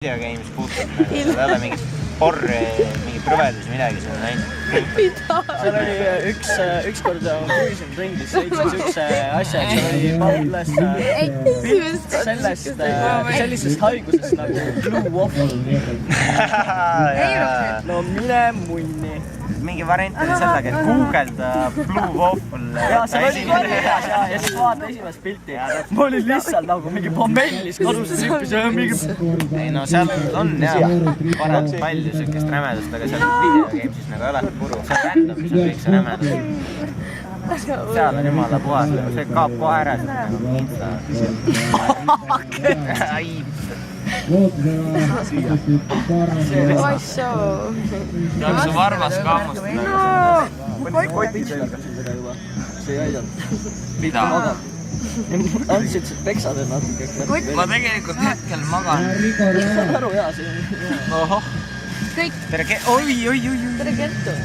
videogames puhtalt, seal ei ole mingit porre, mingit rõvedusi, midagi seal on ainult. Seal oli ükskord Cruisin tundis sõitsis üks asja, et seal oli pannud üles sellisest haigusest nagu Blue Waffle. No mine munni. Mingi variant oli sellega, et guugelda Blue Waffle. Ja see oli kirjas ja siis vaata esimest pilti. Ma olin lihtsalt nagu mingi pommellis kaduses hüppis ja mingi... Ei no seal on jah parem palju sükest rämedust, aga seal videogamesis nagu ei ole puru. See on random, mis on kõik see rämedus. Seal on jumala puhas, see kaab kohe ära. Ai, Tahaks su varvas kaammustada. Koti selgas seda juba. See ei aidanud. Mida? Andsid peksad natuke. Ma tegelikult hetkel magan. Aru hea, see on. tere, oi. Tere Kertu!